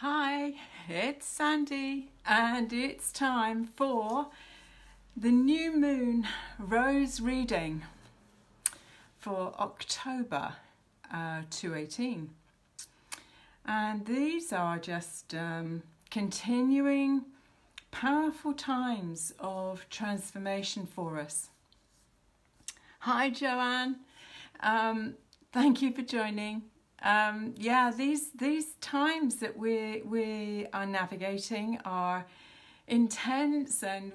Hi, it's Sandy, and it's time for the new moon rose reading for October 2018. And these are just continuing powerful times of transformation for us. Hi, Joanne. Thank you for joining. These times that we are navigating are intense, and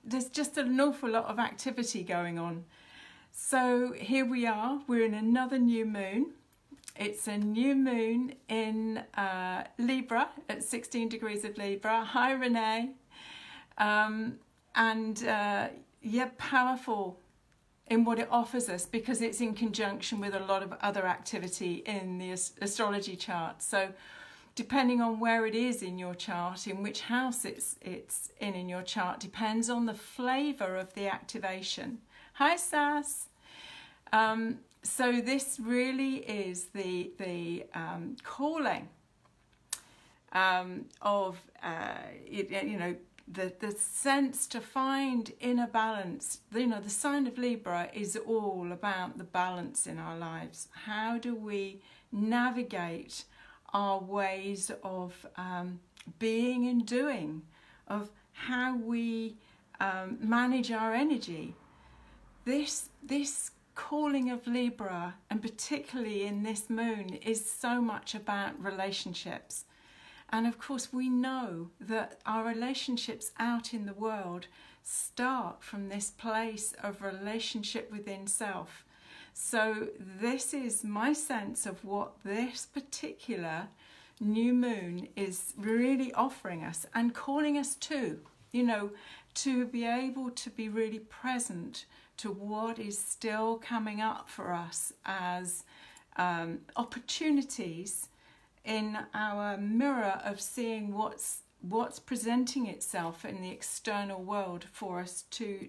there's just an awful lot of activity going on. So here we are. We're in another new moon. It's a new moon in Libra at 16 degrees of Libra. Hi, Renee. Powerful in what it offers us, because it's in conjunction with a lot of other activity in the astrology chart. So depending on where it is in your chart, in which house it's in your chart, depends on the flavour of the activation. Hi, Sass. So this really is the calling of the sense to find inner balance. The sign of Libra is all about the balance in our lives. How do we navigate our ways of being and doing, of how we manage our energy? This calling of Libra, and particularly in this moon, is so much about relationships. And of course, we know that our relationships out in the world start from this place of relationship within self. So this is my sense of what this particular new moon is really offering us and calling us to be able to be really present to what is still coming up for us as opportunities in our mirror of seeing what's presenting itself in the external world for us to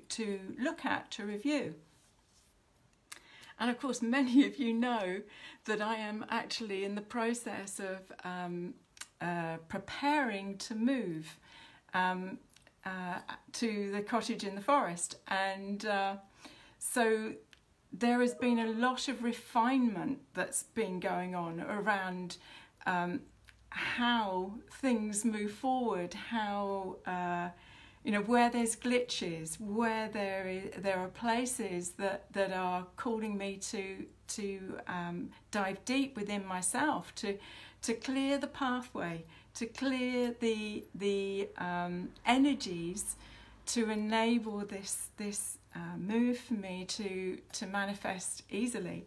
look at, to review. And of course, many of you know that I am actually in the process of preparing to move to the cottage in the forest. And so there has been a lot of refinement that's been going on around how things move forward, how where there's glitches, where there are places that are calling me to dive deep within myself, to clear the pathway, to clear the energies, to enable this move for me to manifest easily.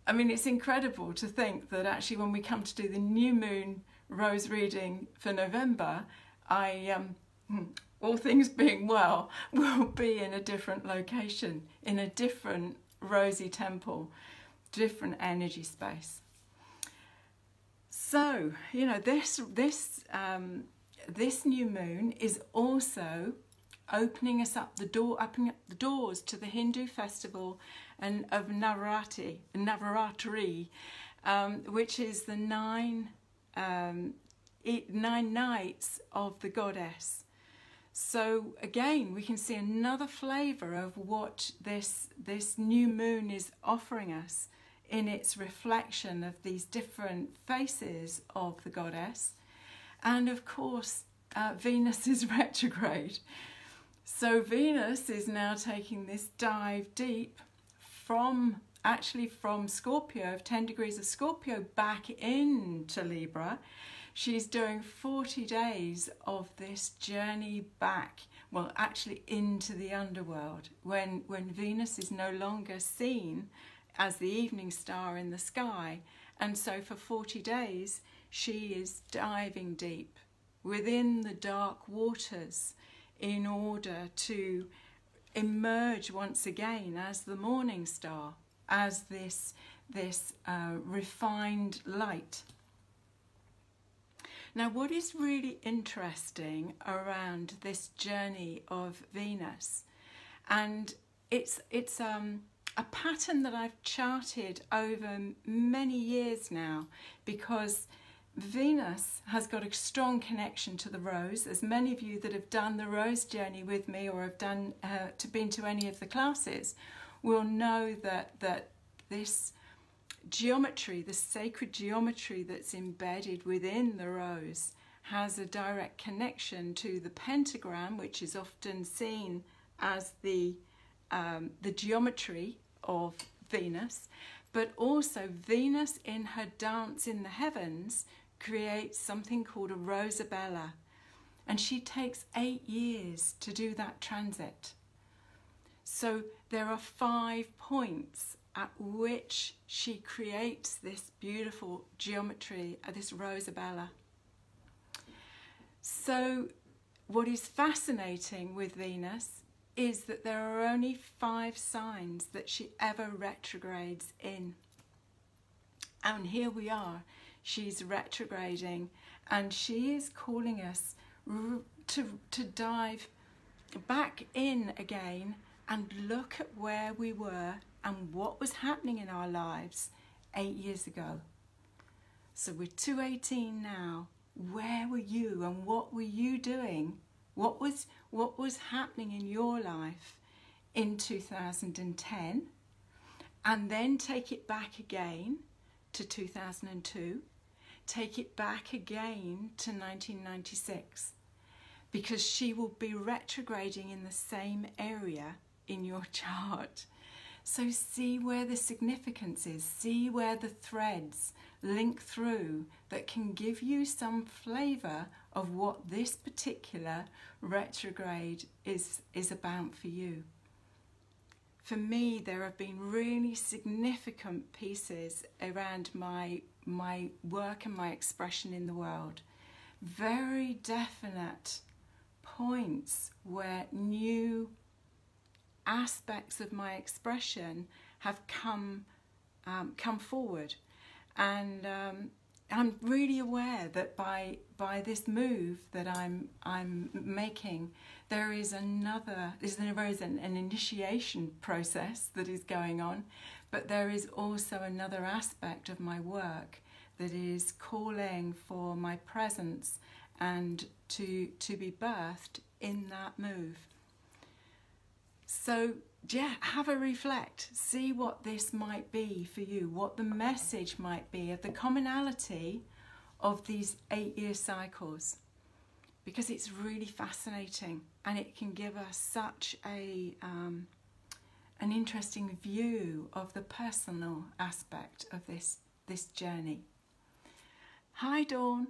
I mean, it's incredible to think that actually when we come to do the new moon rose reading for November, I, all things being well, will be in a different location, in a different rosy temple, different energy space. So, this new moon is also opening us up opening up the doors to the Hindu festival of Navaratri, which is the nine nights of the goddess. So again, we can see another flavour of what this new moon is offering us in its reflection of these different faces of the goddess. And of course, Venus is retrograde. So Venus is now taking this dive deep from Scorpio, of 10 degrees of Scorpio, back into Libra. She's doing 40 days of this journey back, well, actually into the underworld, when Venus is no longer seen as the evening star in the sky. And so for 40 days, she is diving deep within the dark waters in order to emerge once again as the morning star, as this refined light. Now, what is really interesting around this journey of Venus, and it's a pattern that I've charted over many years now, because Venus has got a strong connection to the rose. As many of you that have done the rose journey with me or have been to any of the classes will know that this geometry, the sacred geometry that's embedded within the rose, has a direct connection to the pentagram, which is often seen as the geometry of Venus, but also Venus in her dance in the heavens creates something called a Rosabella, and she takes 8 years to do that transit. So there are 5 points at which she creates this beautiful geometry, this Rosabella. So what is fascinating with Venus is that there are only 5 signs that she ever retrogrades in. And here we are, she's retrograding, and she is calling us to dive back in again and look at where we were and what was happening in our lives 8 years ago. So we're 218 now. Where were you and what were you doing? What was happening in your life in 2010? And then take it back again to 2002. Take it back again to 1996. Because she will be retrograding in the same area in your chart. So see where the significance is. See where the threads link through that can give you some flavour of what this particular retrograde is about for you. For me, there have been really significant pieces around my work and my expression in the world. Very definite points where new aspects of my expression have come forward, and I'm really aware that by this move that I'm making, there is an initiation process that is going on, but there is also another aspect of my work that is calling for my presence and to be birthed in that move. So yeah, have a reflect, see what this might be for you, what the message might be of the commonality of these 8-year cycles, because it's really fascinating and it can give us such an interesting view of the personal aspect of this journey. Hi Dawn,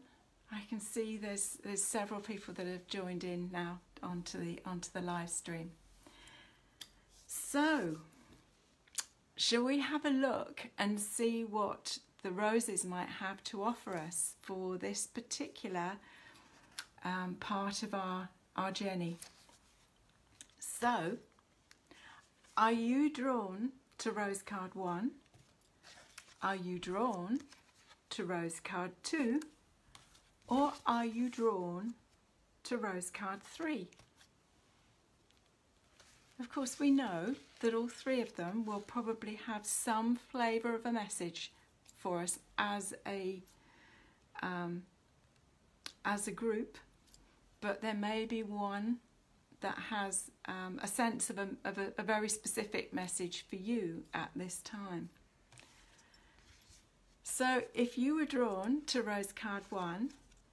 I can see there's several people that have joined in now onto the live stream. So, shall we have a look and see what the roses might have to offer us for this particular part of our journey? So, are you drawn to rose card 1? Are you drawn to rose card 2? Or are you drawn to rose card 3? Of course, we know that all 3 of them will probably have some flavour of a message for us as a group, but there may be one that has a sense of a very specific message for you at this time. So if you were drawn to rose card 1,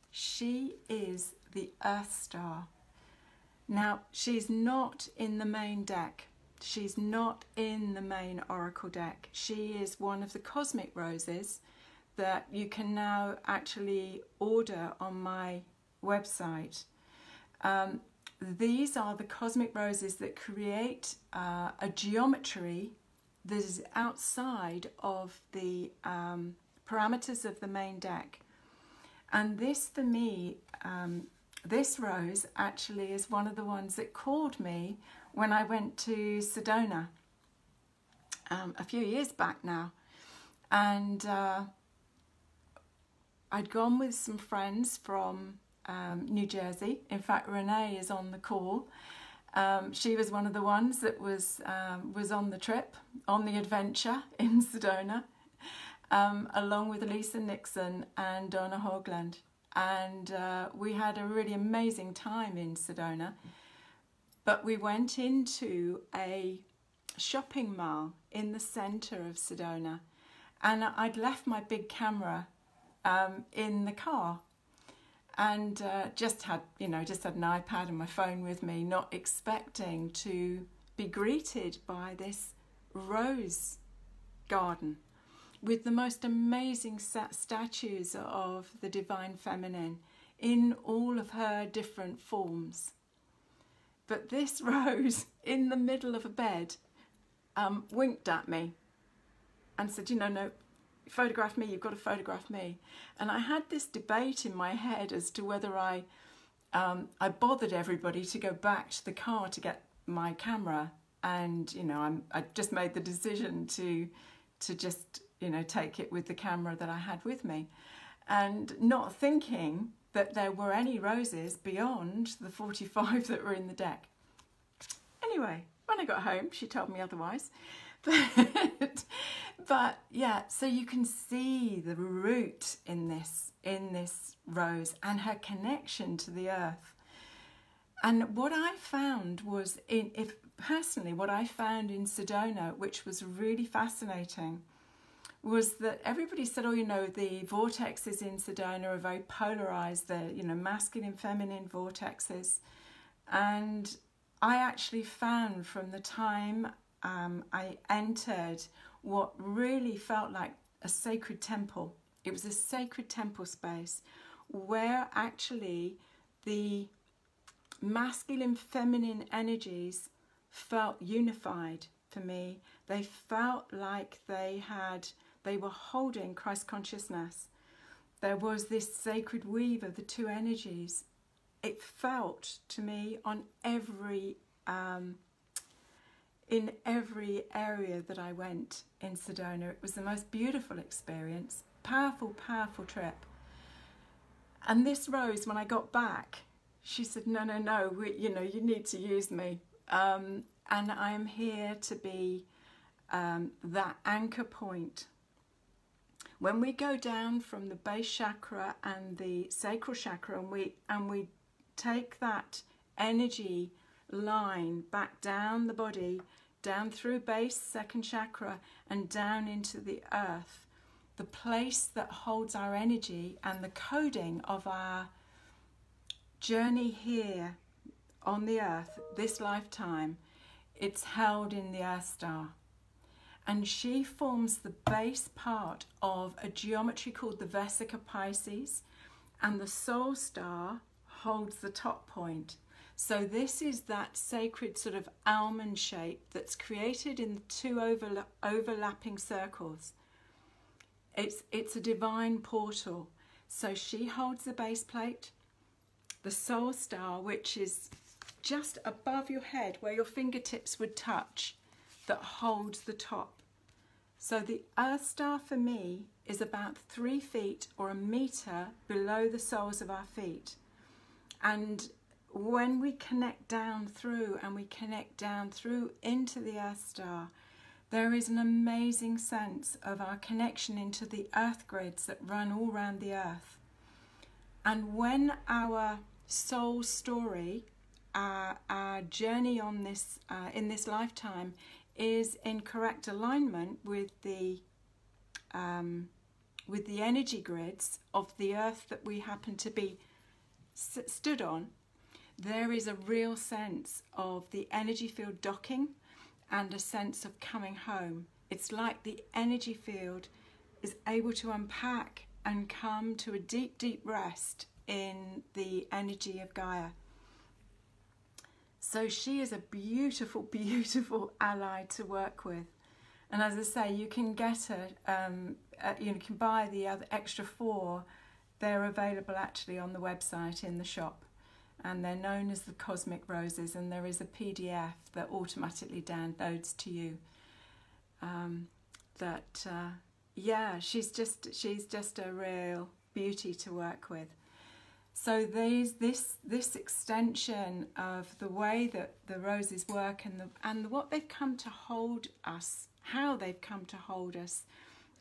she is the Earth Star. Now, she's not in the main deck. She's not in the main Oracle deck. She is one of the cosmic roses that you can now actually order on my website. These are the cosmic roses that create a geometry that is outside of the parameters of the main deck. And this, for me, this rose actually is one of the ones that called me when I went to Sedona a few years back now. And I'd gone with some friends from New Jersey. In fact, Renee is on the call. She was one of the ones that was on the trip, on the adventure in Sedona. along with Lisa Nixon and Donna Hoagland. And we had a really amazing time in Sedona. But we went into a shopping mall in the centre of Sedona, and I'd left my big camera in the car, and just had an iPad and my phone with me, not expecting to be greeted by this rose garden with the most amazing statues of the Divine Feminine in all of her different forms. But this rose in the middle of a bed winked at me and said, no, photograph me, you've got to photograph me. And I had this debate in my head as to whether I bothered everybody to go back to the car to get my camera. And, I just made the decision to just, take it with the camera that I had with me. And not thinking that there were any roses beyond the 45 that were in the deck. Anyway, when I got home, she told me otherwise. But yeah, so you can see the root in this rose and her connection to the earth. And what I found was, what I found in Sedona, which was really fascinating, was that everybody said, the vortexes in Sedona are very polarized. They're, masculine, feminine vortexes. And I actually found from the time I entered what really felt like a sacred temple. It was a sacred temple space where actually the masculine, feminine energies felt unified for me. They felt like they were holding Christ consciousness. There was this sacred weave of the two energies. It felt to me on in every area that I went in Sedona. It was the most beautiful experience, powerful, powerful trip. And this rose, when I got back, she said, no, you need to use me. And I am here to be that anchor point. When we go down from the base chakra and the sacral chakra, and we take that energy line back down the body, down through base, second chakra, and down into the earth, the place that holds our energy and the coding of our journey here on the earth, this lifetime, it's held in the Earth Star. And she forms the base part of a geometry called the Vesica Pisces, and the Soul Star holds the top point. So this is that sacred sort of almond shape that's created in the two overlapping circles. It's a divine portal. So she holds the base plate, the Soul Star, which is just above your head where your fingertips would touch, that holds the top. So the Earth Star for me is about 3 feet or a meter below the soles of our feet. And when we connect down through, and we connect down through into the Earth Star, there is an amazing sense of our connection into the earth grids that run all around the earth. And when our soul story, our journey on this in this lifetime is in correct alignment with the energy grids of the earth that we happen to be stood on, there is a real sense of the energy field docking and a sense of coming home. It's like the energy field is able to unpack and come to a deep, deep rest in the energy of Gaia. So she is a beautiful, beautiful ally to work with. And as I say, you can get her, you can buy the other extra 4. They're available actually on the website in the shop. And they're known as the Cosmic Roses, and there is a PDF that automatically downloads to you. Yeah, she's just a real beauty to work with. So there's this extension of the way that the roses work and what they've come to hold us, how they've come to hold us,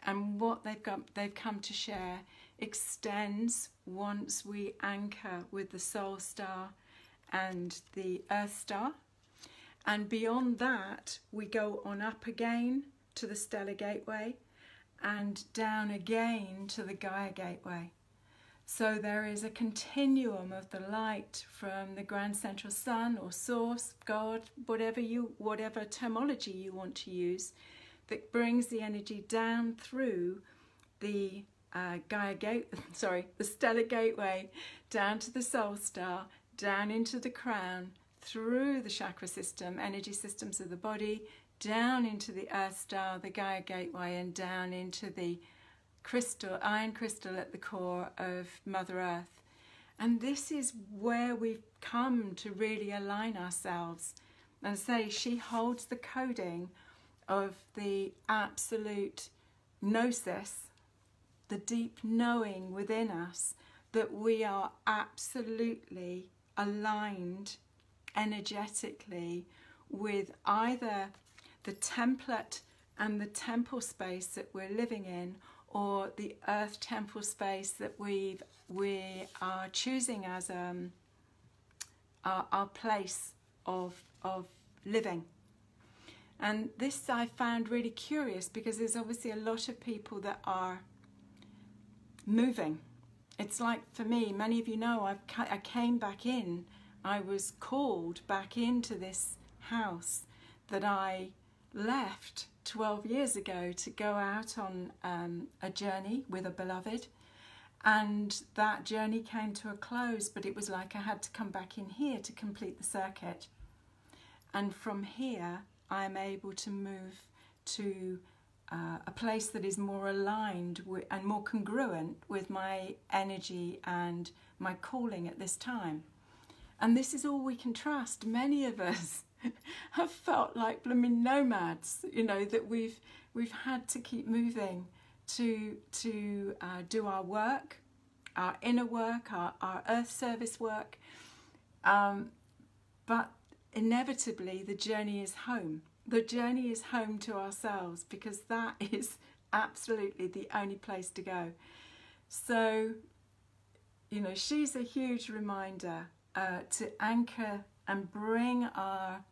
and what they've come to share extends once we anchor with the Soul Star and the Earth Star. And beyond that, we go on up again to the Stellar Gateway and down again to the Gaia Gateway. So there is a continuum of the light from the Grand Central Sun or Source, God, whatever terminology you want to use, that brings the energy down through the the Stellar Gateway, down to the Soul Star, down into the crown, through the chakra system, energy systems of the body, down into the Earth Star, the Gaia Gateway, and down into the iron crystal at the core of Mother Earth. And this is where we've come to really align ourselves. And say, she holds the coding of the absolute gnosis, the deep knowing within us that we are absolutely aligned energetically with either the template and the temple space that we're living in, or the earth temple space that we are choosing as our place of living. And this I found really curious, because there's obviously a lot of people that are moving. It's like, for me, many of you know, I came back in, I was called back into this house that I left 12 years ago to go out on a journey with a beloved, and that journey came to a close, but it was like I had to come back in here to complete the circuit. And from here I'm able to move to a place that is more aligned with, and more congruent with my energy and my calling at this time. And this is all we can trust. Many of us have felt like blooming nomads, you know, that we've had to keep moving to do our work, our inner work, our earth service work. But inevitably the journey is home. The journey is home to ourselves, because that is absolutely the only place to go. So, you know, she's a huge reminder to anchor and bring our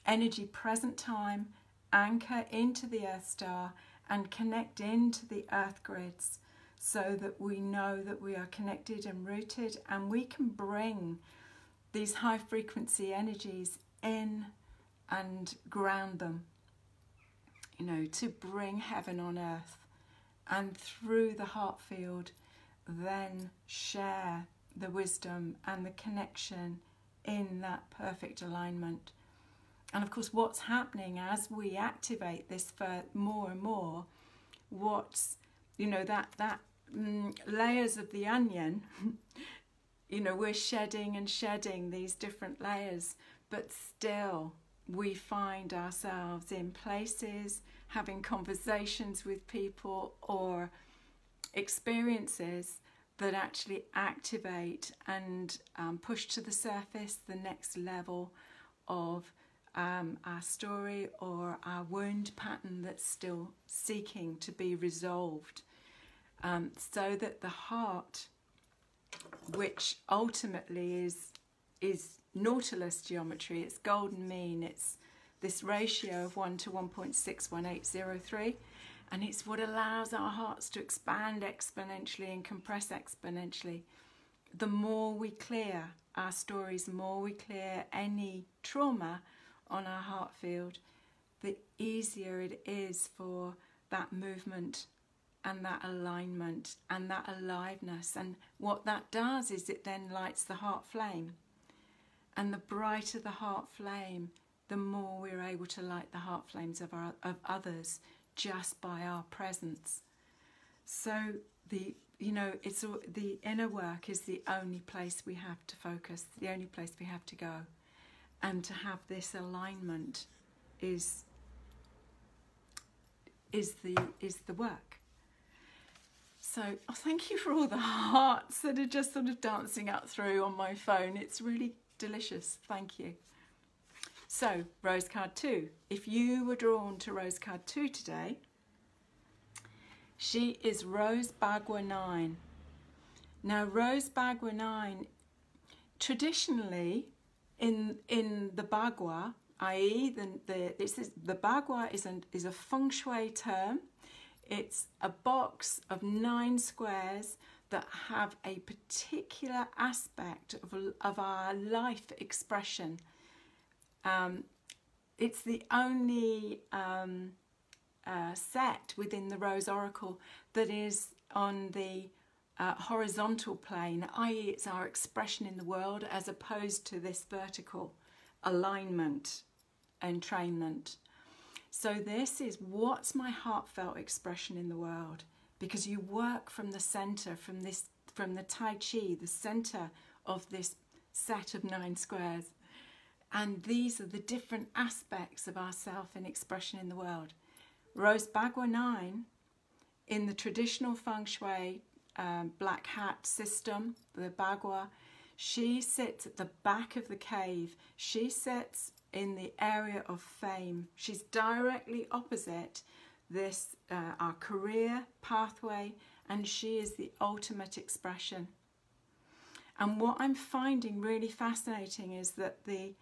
energy present time, anchor into the Earth Star and connect into the Earth grids, so that we know that we are connected and rooted, and we can bring these high frequency energies in and ground them, you know, to bring heaven on earth, and through the heart field then share the wisdom and the connection in that perfect alignment. And of course, what's happening as we activate this for more and more, what's, you know, that layers of the onion, you know, we're shedding and shedding these different layers, but still we find ourselves in places, having conversations with people or experiences that actually activate and push to the surface the next level of our story or our wound pattern that's still seeking to be resolved, so that the heart, which ultimately is Nautilus geometry, it's golden mean, it's this ratio of 1 to 1.61803, and it's what allows our hearts to expand exponentially and compress exponentially. The more we clear our stories, the more we clear any trauma on our heart field, the easier it is for that movement and that alignment and that aliveness. And what that does is it then lights the heart flame. And the brighter the heart flame, the more we're able to light the heart flames of others just by our presence. So the inner work is the only place we have to focus, the only place we have to go. And to have this alignment is the work. So thank you for all the hearts that are just sort of dancing up through on my phone. It's really delicious. Thank you. So, Rose card 2. If you were drawn to Rose card 2 today, She is Rose Bagua 9. Now, Rose Bagua 9, traditionally in the Bagua, i.e. the Bagua is a feng shui term. It's a box of 9 squares that have a particular aspect of our life expression. It's the only set within the Rose Oracle that is on the horizontal plane, i.e. it's our expression in the world, as opposed to this vertical alignment, entrainment. So this is what's my heartfelt expression in the world, because you work from the center, from the Tai Chi, the center of this set of 9 squares. And these are the different aspects of ourself in expression in the world. Rose Bagua 9, in the traditional feng shui black hat system, the Bagua, she sits at the back of the cave. She sits in the area of fame. She's directly opposite this, our career pathway, and she is the ultimate expression. And what I'm finding really fascinating is that the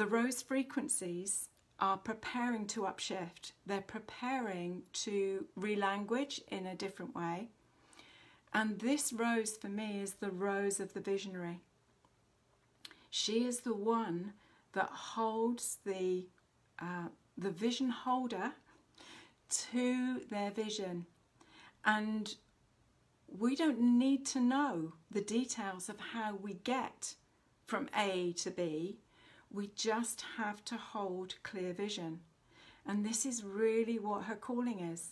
rose frequencies are preparing to upshift. They're preparing to relanguage in a different way. And this rose for me is the rose of the visionary. She is the one that holds the vision holder to their vision. And we don't need to know the details of how we get from A to B. We just have to hold clear vision. And this is really what her calling is.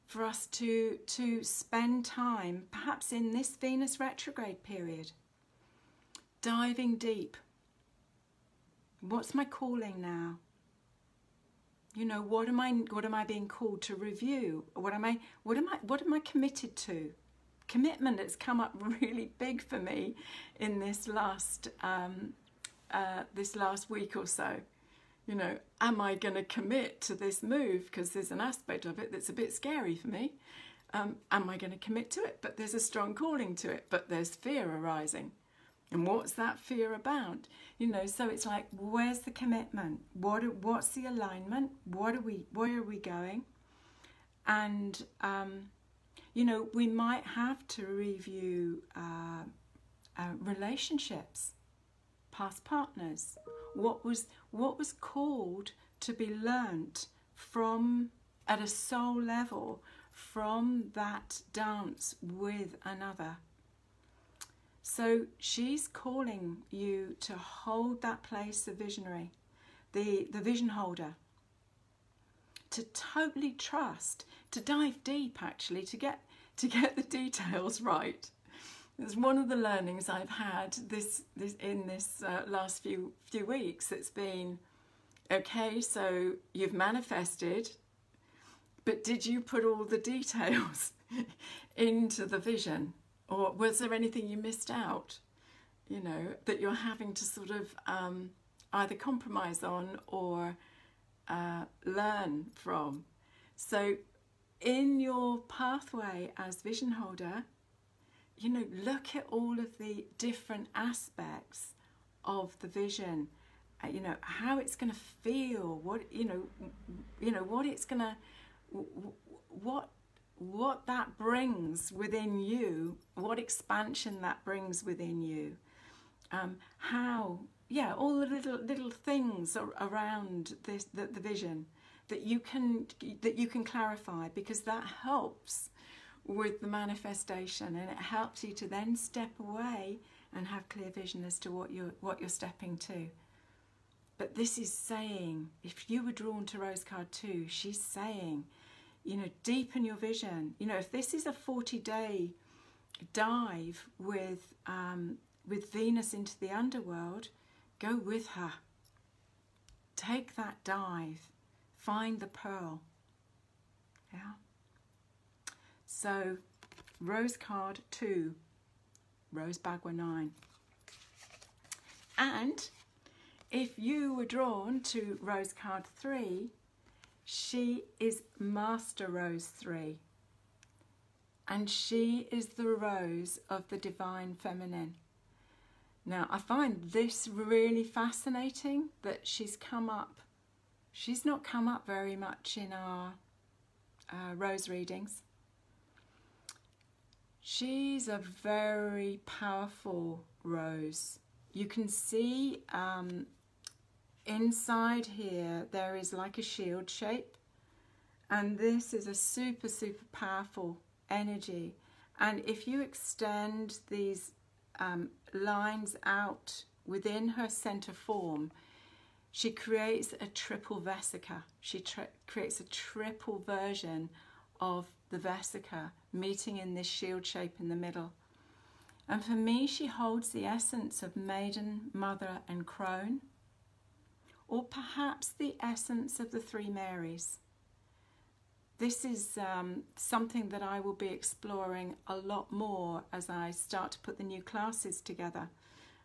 For us to spend time, perhaps in this Venus retrograde period, diving deep. What's my calling now? You know, what am I being called to review? What am I committed to? Commitment has come up really big for me in this last week or so. You know, am I going to commit to this move? Because there's an aspect of it that's a bit scary for me. Am I going to commit to it? But there's a strong calling to it. But there's fear arising. And what's that fear about? You know, so it's like, where's the commitment? What's the alignment? Where are we going? And, you know, we might have to review relationships, past partners. What was called to be learnt from, at a soul level, from that dance with another. So she's calling you to hold that place of visionary, the vision holder, to totally trust, to dive deep actually, to get the details right. It's one of the learnings I've had in this last few weeks. It's been, okay, so you've manifested, but did you put all the details into the vision? Or was there anything you missed out, you know, that you're having to sort of either compromise on or learn from? So in your pathway as vision holder, you know, look at all of the different aspects of the vision, you know, how it's going to feel, what what it's going to, what that brings within you, what expansion that brings within you, how, yeah, all the little things around the vision that you can clarify, because that helps with the manifestation, and it helps you to then step away and have clear vision as to what you're stepping to. But this is saying, if you were drawn to Rose Card 2, she's saying, you know, deepen your vision. You know, if this is a 40-day dive with Venus into the underworld, go with her. Take that dive. Find the pearl. Yeah. So, Rose Card 2, Rose Bagua 9. And if you were drawn to Rose Card 3, She is Master Rose 3. And she is the rose of the divine feminine. Now, I find this really fascinating that she's come up. She's not come up very much in our rose readings. She's a very powerful rose. You can see inside here there is like a shield shape, and this is a super, super powerful energy. And if you extend these lines out within her center form, she creates a triple vesica. She creates a triple version of the vesica meeting in this shield shape in the middle. And for me, she holds the essence of maiden, mother and crone, or perhaps the essence of the three Marys. This is something that I will be exploring a lot more as I start to put the new classes together.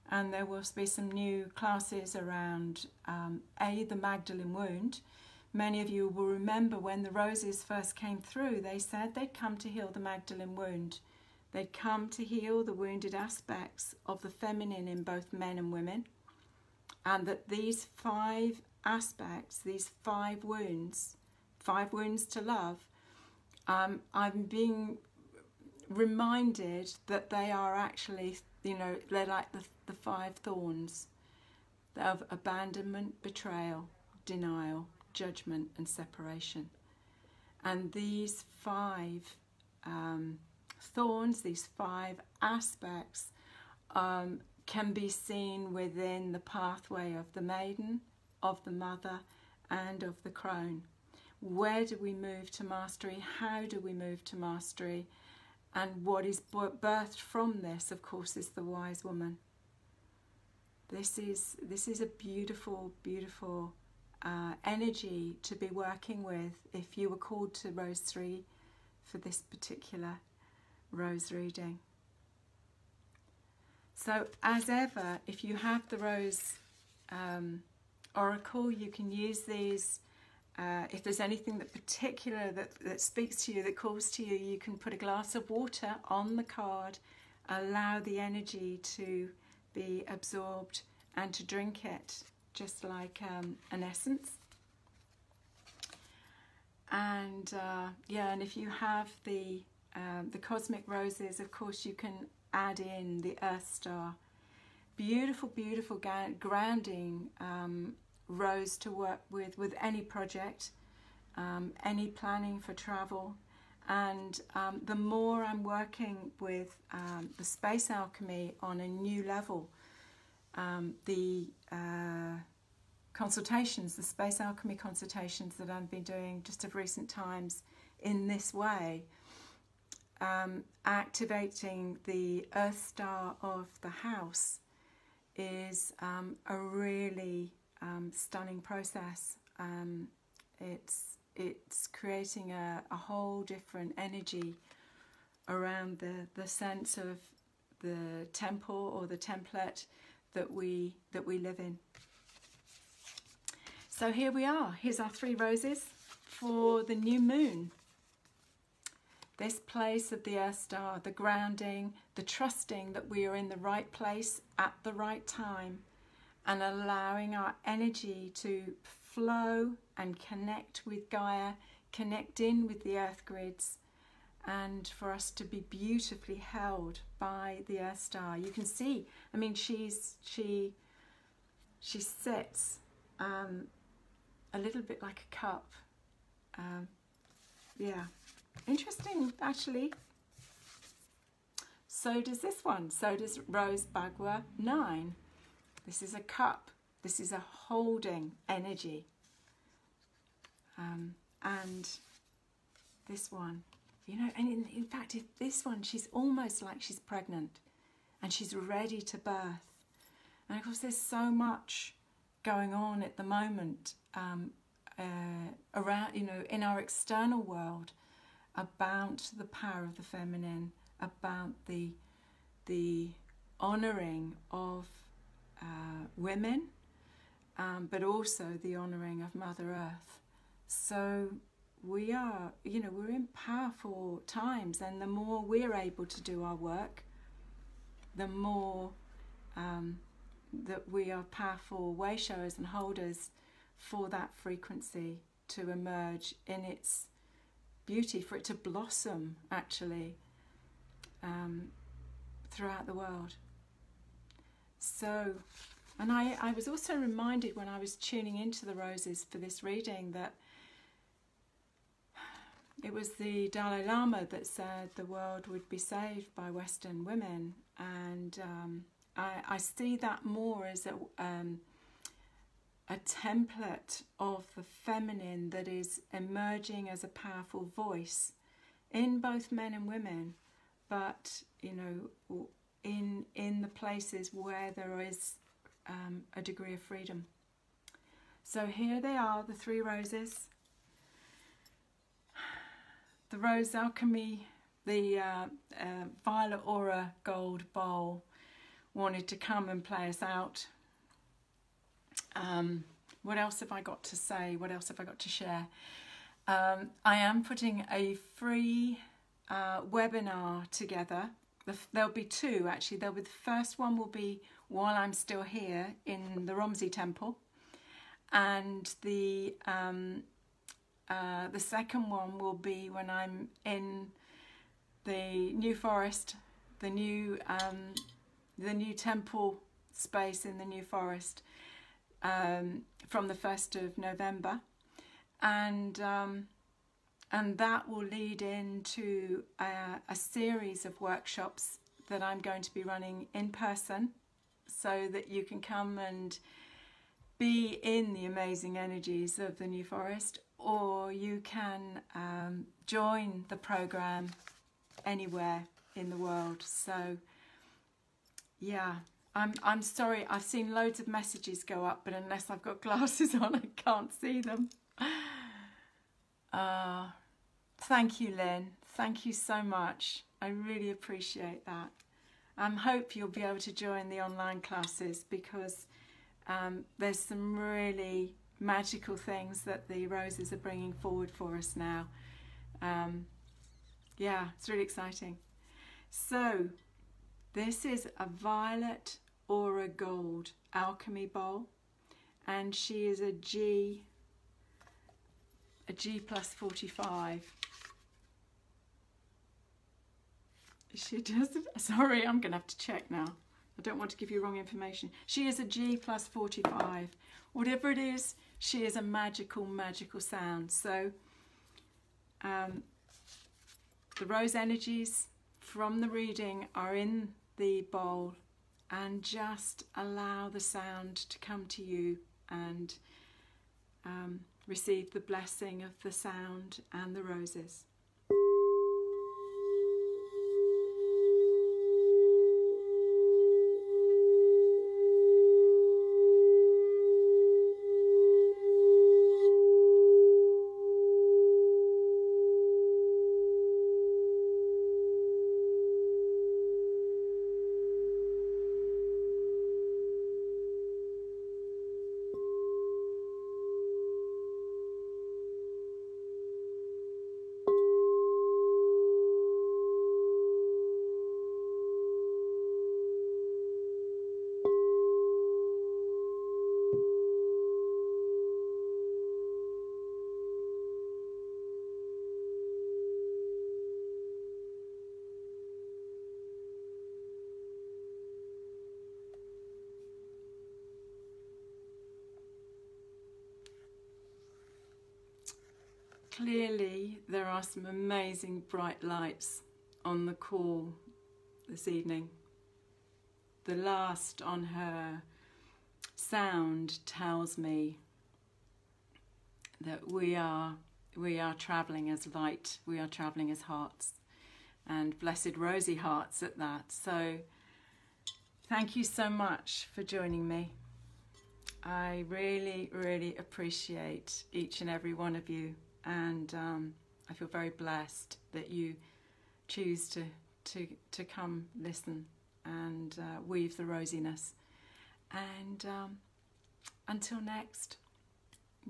And there will be some new classes around the Magdalene wound. Many of you will remember when the roses first came through, they said they'd come to heal the Magdalene wound. They'd come to heal the wounded aspects of the feminine in both men and women. And that these 5 aspects, these 5 wounds to love, I'm being reminded that they are actually, you know, they're like the 5 thorns of abandonment, betrayal, denial, judgment and separation. And these 5 thorns, these 5 aspects can be seen within the pathway of the maiden, of the mother and of the crone. Where do we move to mastery? How do we move to mastery? And what is birthed from this, of course, is the wise woman. This is a beautiful, beautiful energy to be working with if you were called to Rose 3 for this particular rose reading. So as ever, if you have the Rose Oracle, you can use these. If there's anything that particular that speaks to you, that calls to you, you can put a glass of water on the card, allow the energy to be absorbed and to drink it, just like an essence. And yeah, and if you have the cosmic roses, of course you can add in the Earth Star. Beautiful, beautiful grounding rose to work with any project, any planning for travel. And the more I'm working with the space alchemy on a new level, the consultations, the space alchemy consultations that I've been doing just of recent times in this way, activating the Earth Star of the house is a really stunning process. It's creating a whole different energy around the sense of the temple or the template that we live in. So here we are. Here's our 3 roses for the new moon. This place of the Earth Star, the grounding, the trusting that we are in the right place at the right time, and allowing our energy to flow and connect with Gaia, connect in with the earth grids, and for us to be beautifully held by the Earth Star. You can see, I mean, she sits a little bit like a cup. Yeah, interesting actually. So does this one. So does Rose Bagua 9. This is a cup. This is a holding energy. And this one, you know, and in fact, if this one, she's almost like she's pregnant and she's ready to birth. And of course, there's so much going on at the moment around, you know, in our external world about the power of the feminine, about the honouring of women, but also the honouring of Mother Earth. So we are, we're in powerful times, and the more we're able to do our work, the more that we are powerful way showers and holders for that frequency to emerge in its beauty, for it to blossom actually throughout the world. So, and I was also reminded when I was tuning into the roses for this reading that it was the Dalai Lama that said the world would be saved by Western women, and I see that more as a template of the feminine that is emerging as a powerful voice in both men and women, but in the places where there is a degree of freedom. So here they are, the three roses. The Rose Alchemy, the Violet Aura Gold Bowl wanted to come and play us out. What else have I got to say? What else have I got to share? I am putting a free webinar together. There'll be two actually. The first one will be while I'm still here in the Rosy temple, and the second one will be when I'm in the New Forest, the new temple space in the New Forest, from the 1st of November, and that will lead into a series of workshops that I'm going to be running in person, so that you can come and be in the amazing energies of the New Forest, or you can join the program anywhere in the world. So yeah, I'm sorry, I've seen loads of messages go up, but unless I've got glasses on, I can't see them. Thank you, Lynn. Thank you so much. I really appreciate that. I hope you'll be able to join the online classes, because there's some really magical things that the roses are bringing forward for us now. Yeah, it's really exciting. So this is a Violet Aura Gold Alchemy Bowl, and she is a G plus 45. She doesn't, sorry, I'm going to have to check now. I don't want to give you wrong information. She is a G plus 45. Whatever it is, she is a magical, magical sound. So the rose energies from the reading are in the bowl, and just allow the sound to come to you and receive the blessing of the sound and the roses. Clearly there are some amazing bright lights on the call this evening. The last on her sound tells me that we are travelling as light, we are travelling as hearts, and blessed rosy hearts at that. So thank you so much for joining me. I really, really appreciate each and every one of you. And I feel very blessed that you choose to come listen and weave the rosiness. And until next,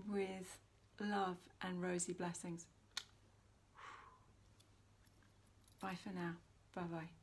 with love and rosy blessings. Bye for now. Bye-bye.